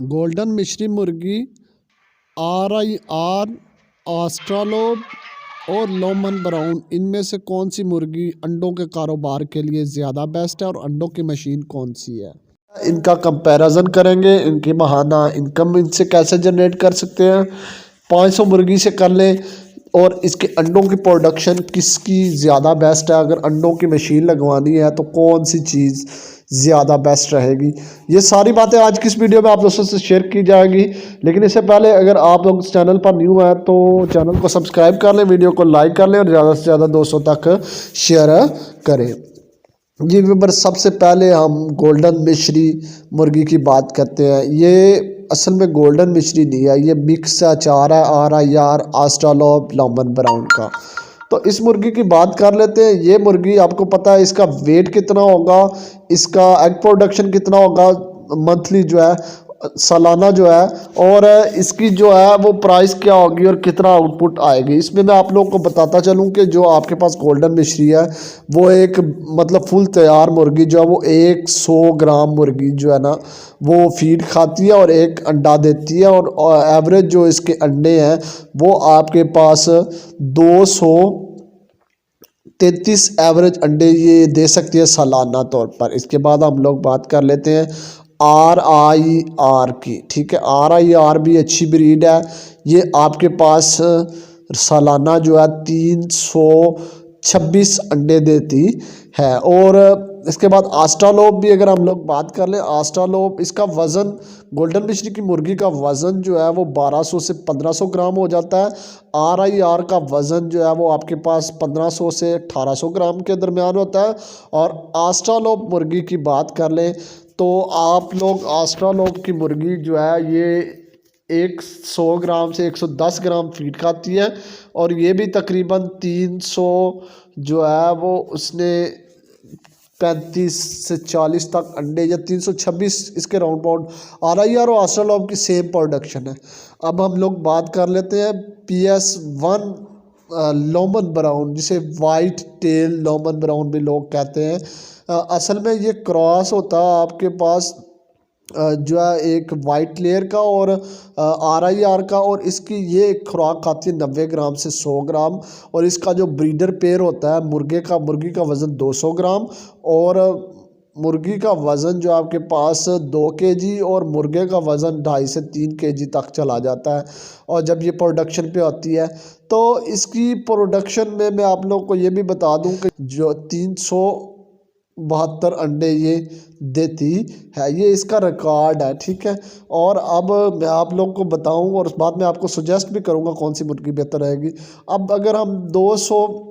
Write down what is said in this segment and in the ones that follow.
Golden मिश्री मुर्गी, RIR, ऑस्ट्रालोप और लोमन ब्राउन, इनमें से कौन सी मुर्गी अंडों के कारोबार के लिए ज़्यादा बेस्ट है और अंडों की मशीन कौन सी है? इनका कंपैरिजन करेंगे, इनकी माहाना इनकम इनसे कैसे जनरेट कर सकते हैं। 500 मुर्गी से कर लें और इसके अंडों की प्रोडक्शन किसकी ज़्यादा बेस्ट है। अगर अंडों की मशीन लगवानी है तो कौन सी चीज़ ज़्यादा बेस्ट रहेगी, ये सारी बातें आज की इस वीडियो में आप दोस्तों से शेयर की जाएगी। लेकिन इससे पहले अगर आप लोग इस चैनल पर न्यू हैं तो चैनल को सब्सक्राइब कर लें, वीडियो को लाइक कर लें और ज़्यादा से ज़्यादा दोस्तों तक शेयर करें। जी व्यूअर, सबसे पहले हम गोल्डन मिश्री मुर्गी की बात करते हैं। ये असल में गोल्डन मिश्री नहीं है, ये मिक्स अचार है RIR, ऑस्ट्रालोप, लोमन ब्राउन का। तो इस मुर्गी की बात कर लेते हैं। ये मुर्गी आपको पता है इसका वेट कितना होगा, इसका एग प्रोडक्शन कितना होगा मंथली जो है, सालाना जो है, और इसकी जो है वो प्राइस क्या होगी और कितना आउटपुट आएगी। इसमें मैं आप लोगों को बताता चलूँ कि जो आपके पास गोल्डन मिश्री है वो एक मतलब फुल तैयार मुर्गी जो है वो 100 ग्राम मुर्गी जो है ना वो फीड खाती है और एक अंडा देती है, और एवरेज जो इसके अंडे हैं वो आपके पास 233 एवरेज अंडे ये दे सकती है सालाना तौर पर। इसके बाद हम लोग बात कर लेते हैं RIR की। ठीक है, RIR भी अच्छी ब्रीड है, ये आपके पास सालाना जो है 326 अंडे देती है। और इसके बाद ऑस्ट्रालोप भी अगर हम लोग बात कर लें, ऑस्ट्रालोप इसका वज़न, गोल्डन मिश्री की मुर्गी का वज़न जो है वो 1200 से 1500 ग्राम हो जाता है। RIR का वज़न जो है वो आपके पास 1500 से 1800 ग्राम के दरमियान होता है। और ऑस्ट्रालोप मुर्गी की बात कर लें तो आप लोग ऑस्ट्रालोप की मुर्गी जो है ये 100 ग्राम से 110 ग्राम फीड खाती है, और ये भी तकरीबन 300 जो है वो उसने 35 से 40 तक अंडे, या 326 इसके राउंड बाउंड RIR और ऑस्ट्रालोप की सेम प्रोडक्शन है। अब हम लोग बात कर लेते हैं PS1 लोमन ब्राउन, जिसे वाइट टेल लोमन ब्राउन भी लोग कहते हैं। असल में ये क्रॉस होता है आपके पास जो है एक वाइट लेयर का और RIR का, और इसकी ये खुराक खाती है 90 ग्राम से 100 ग्राम। और इसका जो ब्रीडर पेयर होता है मुर्गी का वज़न 200 ग्राम, और मुर्गी का वज़न जो आपके पास 2 kg और मुर्गे का वज़न 2.5 से 3 kg तक चला जाता है। और जब ये प्रोडक्शन पे होती है तो इसकी प्रोडक्शन में मैं आप लोग को ये भी बता दूं कि जो 372 अंडे ये देती है, ये इसका रिकॉर्ड है। ठीक है, और अब मैं आप लोग को बताऊं और बाद में आपको सुजेस्ट भी करूंगा कौन सी मुर्गी बेहतर रहेगी। अब अगर हम 200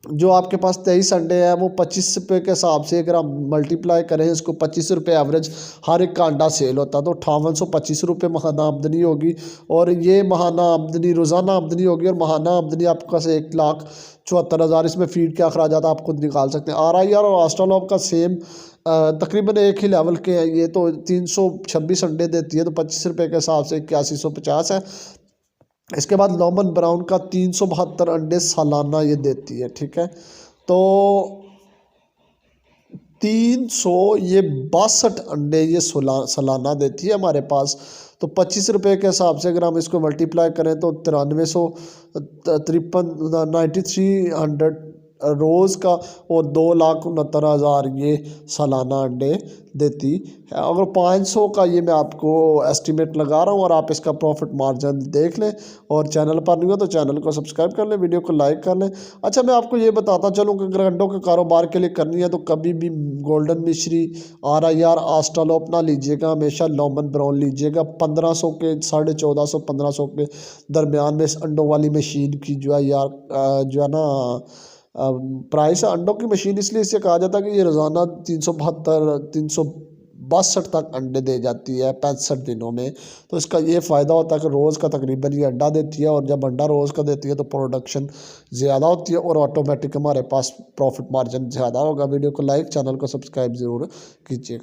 जो आपके पास 23 अंडे हैं वो 25 रुपये के हिसाब से अगर हम मल्टीप्लाई करें इसको, 25 रुपये एवरेज हर एक का अंडा सेल होता है, तो 5825 रुपये महाना आमदनी होगी। और ये महाना आमदनी, रोज़ाना आमदनी होगी, और महाना आमदनी आपके पास 1,74,000। इसमें फीड के अखराजात आप खुद निकाल सकते हैं। RIR और ऑस्ट्रालोप का सेम तकरीबन एक ही लेवल के हैं। ये तो 326 अंडे देती है, तो 25 रुपये के हिसाब से 8150 है। इसके बाद लोमन ब्राउन का 372 अंडे सालाना ये देती है। ठीक है, तो 300 ये 62 अंडे ये सालाना देती है हमारे पास। तो 25 रुपये के हिसाब से अगर हम इसको मल्टीप्लाई करें तो 9300 रोज़ का, और 2,69,000 ये सालाना अंडे देती है। अगर 500 का ये मैं आपको एस्टिमेट लगा रहा हूँ, और आप इसका प्रॉफिट मार्जिन देख लें। और चैनल पर नहीं हो तो चैनल को सब्सक्राइब कर लें, वीडियो को लाइक कर लें। अच्छा, मैं आपको ये बताता चलूँ कि अगर अंडों के कारोबार के लिए करनी है तो कभी भी गोल्डन मिश्री, RIR, ऑस्ट्रालोप ना लीजिएगा, हमेशा लोमन ब्राउन लीजिएगा। 1500 के 1450 1500 के दरमियान में इस अंडों वाली मशीन की जो है यार जो है ना प्राइस है। अंडों की मशीन इसलिए इसे कहा जाता है कि ये रोज़ाना 362 तक अंडे दे जाती है 65 दिनों में। तो इसका ये फ़ायदा होता है कि रोज़ का तकरीबन ये अंडा देती है, और जब अंडा रोज़ का देती है तो प्रोडक्शन ज़्यादा होती है और ऑटोमेटिक हमारे पास प्रॉफिट मार्जिन ज़्यादा होगा। वीडियो को लाइक, चैनल को सब्सक्राइब ज़रूर कीजिएगा।